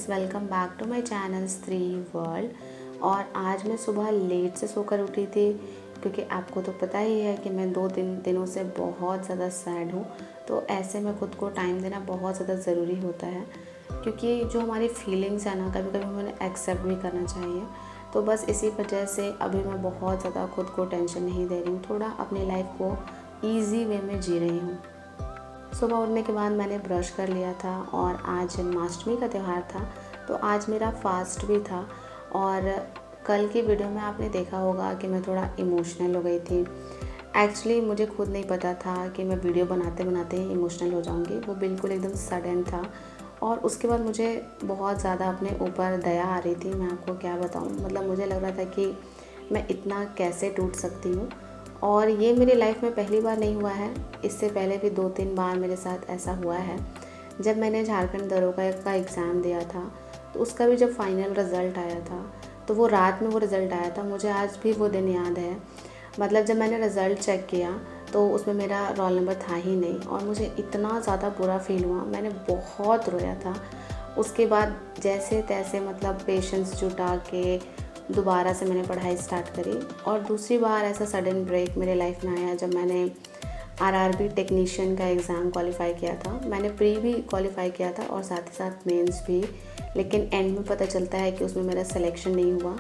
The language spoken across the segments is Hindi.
Guys, welcome back to my channel स्त्री वर्ल्ड। और आज मैं सुबह लेट से सोकर उठी थी क्योंकि आपको तो पता ही है कि मैं 2-3 दिनों से बहुत ज़्यादा सैड हूँ। तो ऐसे में खुद को टाइम देना बहुत ज़्यादा ज़रूरी होता है क्योंकि जो हमारी फीलिंग्स है ना, कभी कभी हमें एक्सेप्ट भी करना चाहिए। तो बस इसी वजह से अभी मैं बहुत ज़्यादा खुद को टेंशन नहीं दे रही हूँ, थोड़ा अपनी लाइफ को ईजी वे में जी रही हूँ। सुबह उठने के बाद मैंने ब्रश कर लिया था और आज जन्माष्टमी का त्यौहार था, तो आज मेरा फास्ट भी था। और कल की वीडियो में आपने देखा होगा कि मैं थोड़ा इमोशनल हो गई थी। एक्चुअली मुझे खुद नहीं पता था कि मैं वीडियो बनाते बनाते ही इमोशनल हो जाऊंगी, वो बिल्कुल एकदम सडन था। और उसके बाद मुझे बहुत ज़्यादा अपने ऊपर दया आ रही थी, मैं आपको क्या बताऊं। मतलब मुझे लग रहा था कि मैं इतना कैसे टूट सकती हूँ। और ये मेरी लाइफ में पहली बार नहीं हुआ है, इससे पहले भी 2-3 बार मेरे साथ ऐसा हुआ है। जब मैंने झारखंड दरोगा का एग्ज़ाम दिया था, तो उसका भी जब फाइनल रिज़ल्ट आया था, तो वो रात में वो रिज़ल्ट आया था। मुझे आज भी वो दिन याद है। मतलब जब मैंने रिज़ल्ट चेक किया तो उसमें मेरा रोल नंबर था ही नहीं और मुझे इतना ज़्यादा बुरा फील हुआ, मैंने बहुत रोया था। उसके बाद जैसे तैसे मतलब पेशेंस जुटा के दोबारा से मैंने पढ़ाई स्टार्ट करी। और दूसरी बार ऐसा सडन ब्रेक मेरे लाइफ में आया जब मैंने आरआरबी टेक्नीशियन का एग्ज़ाम क्वालिफ़ाई किया था। मैंने प्री भी क्वालिफ़ाई किया था और साथ ही साथ मेंस भी, लेकिन एंड में पता चलता है कि उसमें मेरा सिलेक्शन नहीं हुआ।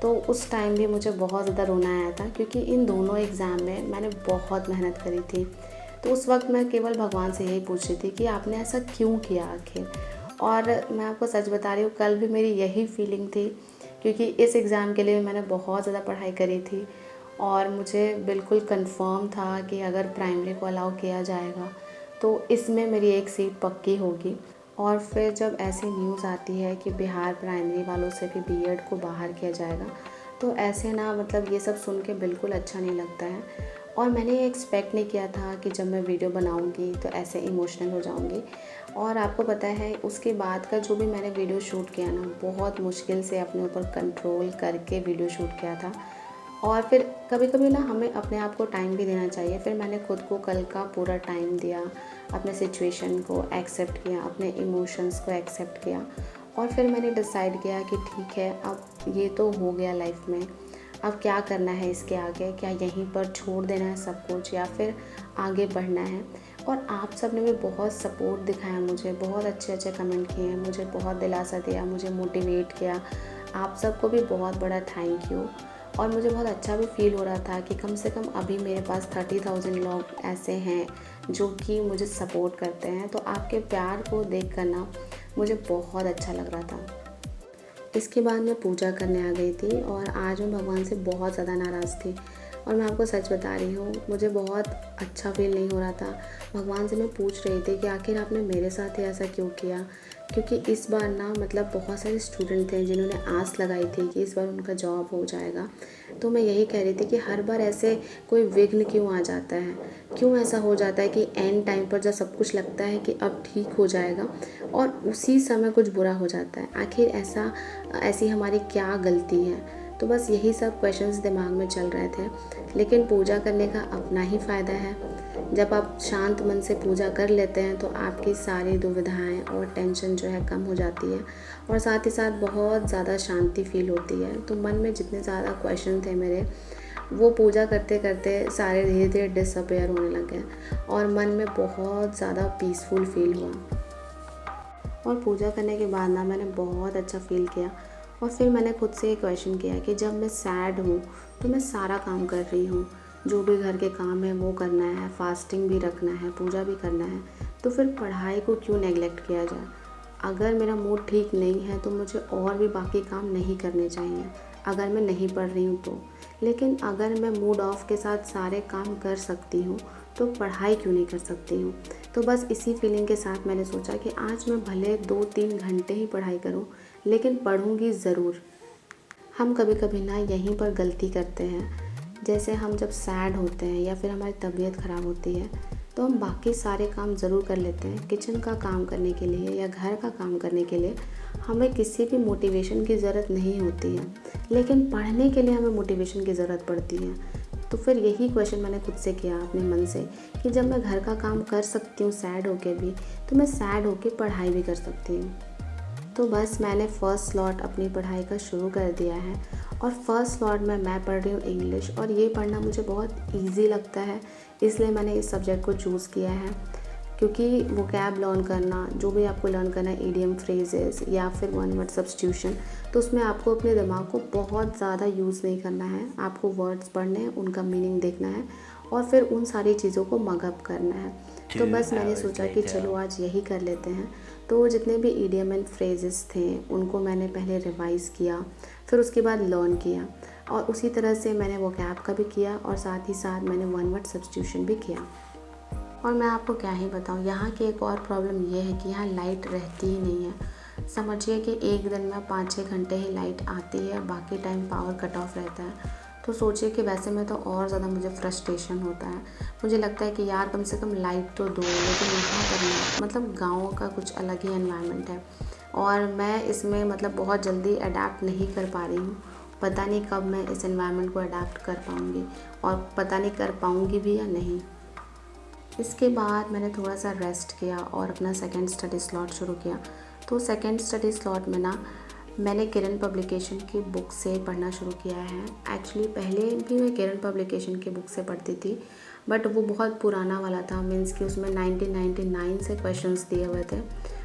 तो उस टाइम भी मुझे बहुत ज़्यादा रोना आया था क्योंकि इन दोनों एग्ज़ाम में मैंने बहुत मेहनत करी थी। तो उस वक्त मैं केवल भगवान से यही पूछ रही थी कि आपने ऐसा क्यों किया आखिर। और मैं आपको सच बता रही हूँ, कल भी मेरी यही फीलिंग थी क्योंकि इस एग्ज़ाम के लिए मैंने बहुत ज़्यादा पढ़ाई करी थी और मुझे बिल्कुल कंफर्म था कि अगर प्राइमरी को अलाउ किया जाएगा तो इसमें मेरी एक सीट पक्की होगी। और फिर जब ऐसी न्यूज़ आती है कि बिहार प्राइमरी वालों से भी बीएड को बाहर किया जाएगा, तो ऐसे ना मतलब ये सब सुन के बिल्कुल अच्छा नहीं लगता है। और मैंने ये एक्सपेक्ट नहीं किया था कि जब मैं वीडियो बनाऊंगी तो ऐसे इमोशनल हो जाऊंगी। और आपको पता है उसके बाद का जो भी मैंने वीडियो शूट किया ना, बहुत मुश्किल से अपने ऊपर कंट्रोल करके वीडियो शूट किया था। और फिर कभी कभी ना हमें अपने आप को टाइम भी देना चाहिए। फिर मैंने खुद को कल का पूरा टाइम दिया, अपने सिचुएशन को एक्सेप्ट किया, अपने इमोशंस को एक्सेप्ट किया। और फिर मैंने डिसाइड किया कि ठीक है, अब ये तो हो गया लाइफ में, अब क्या करना है इसके आगे, क्या यहीं पर छोड़ देना है सब कुछ या फिर आगे बढ़ना है। और आप सब ने भी बहुत सपोर्ट दिखाया मुझे, बहुत अच्छे अच्छे कमेंट किए, मुझे बहुत दिलासा दिया, मुझे मोटिवेट किया। आप सबको भी बहुत बड़ा थैंक यू। और मुझे बहुत अच्छा भी फील हो रहा था कि कम से कम अभी मेरे पास 30,000 लोग ऐसे हैं जो कि मुझे सपोर्ट करते हैं। तो आपके प्यार को देख कर ना मुझे बहुत अच्छा लग रहा था। इसके बाद मैं पूजा करने आ गई थी और आज मैं भगवान से बहुत ज़्यादा नाराज़ थी। और मैं आपको सच बता रही हूँ, मुझे बहुत अच्छा फील नहीं हो रहा था। भगवान से मैं पूछ रही थी कि आखिर आपने मेरे साथ ही ऐसा क्यों किया। क्योंकि इस बार ना मतलब बहुत सारे स्टूडेंट थे जिन्होंने आस लगाई थी कि इस बार उनका जॉब हो जाएगा। तो मैं यही कह रही थी कि हर बार ऐसे कोई विघ्न क्यों आ जाता है, क्यों ऐसा हो जाता है कि एंड टाइम पर जब सब कुछ लगता है कि अब ठीक हो जाएगा और उसी समय कुछ बुरा हो जाता है। आखिर ऐसी हमारी क्या गलती है। तो बस यही सब क्वेश्चंस दिमाग में चल रहे थे। लेकिन पूजा करने का अपना ही फ़ायदा है। जब आप शांत मन से पूजा कर लेते हैं तो आपकी सारी दुविधाएं और टेंशन जो है कम हो जाती है और साथ ही साथ बहुत ज़्यादा शांति फील होती है। तो मन में जितने ज़्यादा क्वेश्चन थे मेरे, वो पूजा करते करते सारे धीरे धीरे डिसअपेयर होने लगे और मन में बहुत ज़्यादा पीसफुल फील हुआ। और पूजा करने के बाद ना मैंने बहुत अच्छा फील किया। और फिर मैंने खुद से ये क्वेश्चन किया कि जब मैं सैड हूँ तो मैं सारा काम कर रही हूँ, जो भी घर के काम है वो करना है, फास्टिंग भी रखना है, पूजा भी करना है, तो फिर पढ़ाई को क्यों नेगलेक्ट किया जाए। अगर मेरा मूड ठीक नहीं है तो मुझे और भी बाकी काम नहीं करने चाहिए अगर मैं नहीं पढ़ रही हूँ तो। लेकिन अगर मैं मूड ऑफ के साथ सारे काम कर सकती हूँ तो पढ़ाई क्यों नहीं कर सकती हूँ। तो बस इसी फीलिंग के साथ मैंने सोचा कि आज मैं भले 2-3 घंटे ही पढ़ाई करूँ, लेकिन पढ़ूँगी ज़रूर। हम कभी कभी ना यहीं पर गलती करते हैं। जैसे हम जब सैड होते हैं या फिर हमारी तबीयत ख़राब होती है तो हम बाकी सारे काम ज़रूर कर लेते हैं। किचन का काम करने के लिए या घर का काम करने के लिए हमें किसी भी मोटिवेशन की ज़रूरत नहीं होती है, लेकिन पढ़ने के लिए हमें मोटिवेशन की ज़रूरत पड़ती है। तो फिर यही क्वेश्चन मैंने खुद से किया अपने मन से कि जब मैं घर का काम कर सकती हूँ सैड होके भी, तो मैं सैड होके पढ़ाई भी कर सकती हूँ। तो बस मैंने फ़र्स्ट स्लॉट अपनी पढ़ाई का शुरू कर दिया है और फर्स्ट स्लॉट में मैं पढ़ रही हूँ इंग्लिश, और ये पढ़ना मुझे बहुत इजी लगता है, इसलिए मैंने इस सब्जेक्ट को चूज़ किया है। क्योंकि वोकैब लर्न करना, जो भी आपको लर्न करना है, ईडियम फ्रेजेस या फिर वन वर्ड सब्स्टिट्यूशन, तो उसमें आपको अपने दिमाग को बहुत ज़्यादा यूज़ नहीं करना है। आपको वर्ड्स पढ़ने हैं, उनका मीनिंग देखना है और फिर उन सारी चीज़ों को मगअप करना है। तो बस मैंने सोचा कि चलो आज यही कर लेते हैं। तो जितने भी ईडियम एंड फ्रेजेस थे उनको मैंने पहले रिवाइज़ किया, फिर उसके बाद लर्न किया, और उसी तरह से मैंने वोकैब का भी किया और साथ ही साथ मैंने वन वर्ड सब्स्टिट्यूशन भी किया। और मैं आपको क्या ही बताऊँ, यहाँ की एक और प्रॉब्लम ये है कि यहाँ लाइट रहती ही नहीं है। समझिए कि एक दिन में 5-6 घंटे ही लाइट आती है, बाकी टाइम पावर कट ऑफ रहता है। तो सोचिए कि वैसे में तो और ज़्यादा मुझे फ्रस्ट्रेशन होता है। मुझे लगता है कि यार कम से कम लाइट तो दो, लेकिन यहाँ पर नहीं। मतलब गाँव का कुछ अलग ही एनवायरनमेंट है और मैं इसमें मतलब बहुत जल्दी अडेप्ट नहीं कर पा रही हूँ। पता नहीं कब मैं इस एनवायरनमेंट को अडेप्ट कर पाऊँगी, और पता नहीं कर पाऊँगी भी या नहीं। इसके बाद मैंने थोड़ा सा रेस्ट किया और अपना सेकंड स्टडी स्लॉट शुरू किया। तो सेकंड स्टडी स्लॉट में ना मैंने किरण पब्लिकेशन की बुक से पढ़ना शुरू किया है। एक्चुअली पहले भी मैं किरण पब्लिकेशन की बुक से पढ़ती थी, बट वो बहुत पुराना वाला था, मीन्स कि उसमें 1999 से क्वेश्चंस दिए हुए थे।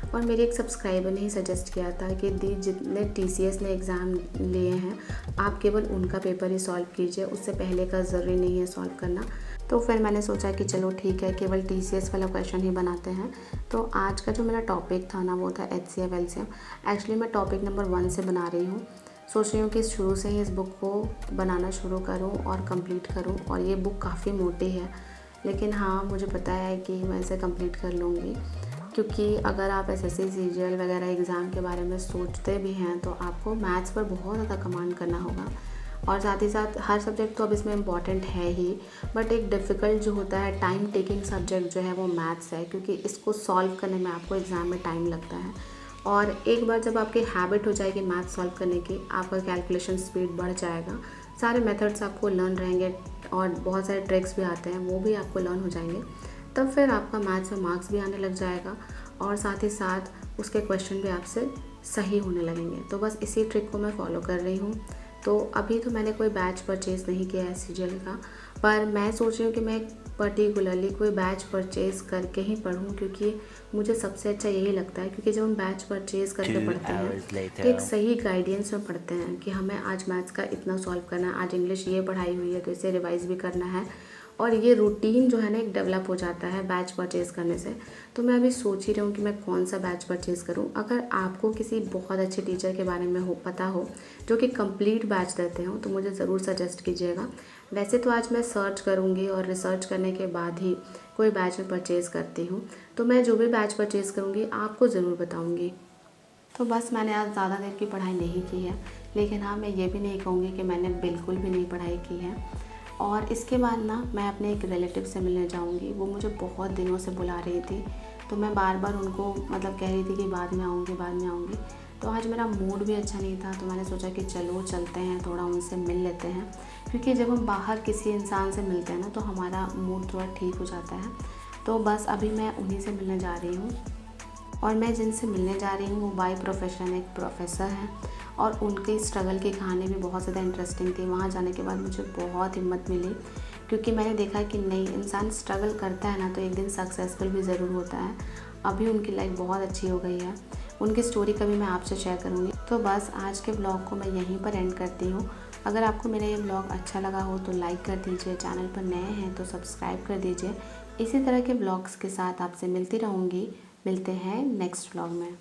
और मेरे एक सब्सक्राइबर ने ही सजेस्ट किया था कि दी जितने TCS ने एग्ज़ाम लिए हैं आप केवल उनका पेपर ही सॉल्व कीजिए, उससे पहले का ज़रूरी नहीं है सॉल्व करना। तो फिर मैंने सोचा कि चलो ठीक है, केवल TCS वाला क्वेश्चन ही बनाते हैं। तो आज का जो मेरा टॉपिक था ना वो था HCF LCM। एक्चुअली मैं टॉपिक नंबर 1 से बना रही हूँ। सोच रही हूँ कि शुरू से ही इस बुक को बनाना शुरू करूँ और कंप्लीट करूँ। और ये बुक काफ़ी मोटी है, लेकिन हाँ मुझे पता है कि मैं इसे कंप्लीट कर लूँगी। क्योंकि अगर आप SSC CGL वगैरह एग्ज़ाम के बारे में सोचते भी हैं तो आपको मैथ्स पर बहुत ज़्यादा कमांड करना होगा। और साथ ही साथ हर सब्जेक्ट तो अब इसमें इम्पॉर्टेंट है ही, बट एक डिफ़िकल्ट जो होता है टाइम टेकिंग सब्जेक्ट जो है वो मैथ्स है, क्योंकि इसको सॉल्व करने में आपको एग्ज़ाम में टाइम लगता है। और एक बार जब आपकी हैबिट हो जाएगी मैथ सॉल्व करने की, आपका कैलकुलेशन स्पीड बढ़ जाएगा, सारे मेथड्स आपको लर्न रहेंगे और बहुत सारे ट्रिक्स भी आते हैं वो भी आपको लर्न हो जाएंगे। तब फिर आपका मैथ्स में मार्क्स भी आने लग जाएगा और साथ ही साथ उसके क्वेश्चन भी आपसे सही होने लगेंगे। तो बस इसी ट्रिक को मैं फॉलो कर रही हूँ। तो अभी तो मैंने कोई बैच परचेज़ नहीं किया है CGL का, पर मैं सोच रही हूँ कि मैं पर्टिकुलरली कोई बैच परचेज़ करके ही पढूँ, क्योंकि मुझे सबसे अच्छा यही लगता है। क्योंकि जब हम बैच परचेज़ करके पढ़ते हैं तो एक सही गाइडेंस में पढ़ते हैं कि हमें आज मैथ्स का इतना सॉल्व करना है, आज इंग्लिश ये पढ़ाई हुई है तो इसे रिवाइज़ भी करना है, और ये रूटीन जो है ना एक डेवलप हो जाता है बैच परचेज़ करने से। तो मैं अभी सोच ही रही हूँ कि मैं कौन सा बैच परचेज़ करूँ। अगर आपको किसी बहुत अच्छे टीचर के बारे में पता हो जो कि कंप्लीट बैच देते हो तो मुझे ज़रूर सजेस्ट कीजिएगा। वैसे तो आज मैं सर्च करूँगी और रिसर्च करने के बाद ही कोई बैच में परचेज़ करती हूँ। तो मैं जो भी बैच परचेज़ करूँगी आपको ज़रूर बताऊँगी। तो बस मैंने आज ज़्यादा देर की पढ़ाई नहीं की है, लेकिन हाँ मैं ये भी नहीं कहूँगी कि मैंने बिल्कुल भी नहीं पढ़ाई की है। और इसके बाद ना मैं अपने एक रिलेटिव से मिलने जाऊँगी। वो मुझे बहुत दिनों से बुला रही थी, तो मैं बार बार उनको मतलब कह रही थी कि बाद में आऊँगी बाद में आऊँगी। तो आज मेरा मूड भी अच्छा नहीं था, तो मैंने सोचा कि चलो चलते हैं, थोड़ा उनसे मिल लेते हैं। क्योंकि जब हम बाहर किसी इंसान से मिलते हैं ना तो हमारा मूड थोड़ा ठीक हो जाता है। तो बस अभी मैं उन्हीं से मिलने जा रही हूँ। और मैं जिनसे मिलने जा रही हूँ वो बाय प्रोफेशन एक प्रोफेसर हैं, और उनकी स्ट्रगल की कहानी भी बहुत ज़्यादा इंटरेस्टिंग थी। वहाँ जाने के बाद मुझे बहुत हिम्मत मिली, क्योंकि मैंने देखा कि नहीं, इंसान स्ट्रगल करता है ना तो एक दिन सक्सेसफुल भी ज़रूर होता है। अभी उनकी लाइफ बहुत अच्छी हो गई है। उनकी स्टोरी कभी मैं आपसे शेयर करूँगी। तो बस आज के ब्लॉग को मैं यहीं पर एंड करती हूँ। अगर आपको मेरा ये ब्लॉग अच्छा लगा हो तो लाइक कर दीजिए, चैनल पर नए हैं तो सब्सक्राइब कर दीजिए। इसी तरह के ब्लॉग्स के साथ आपसे मिलती रहूँगी। मिलते हैं नेक्स्ट ब्लॉग में।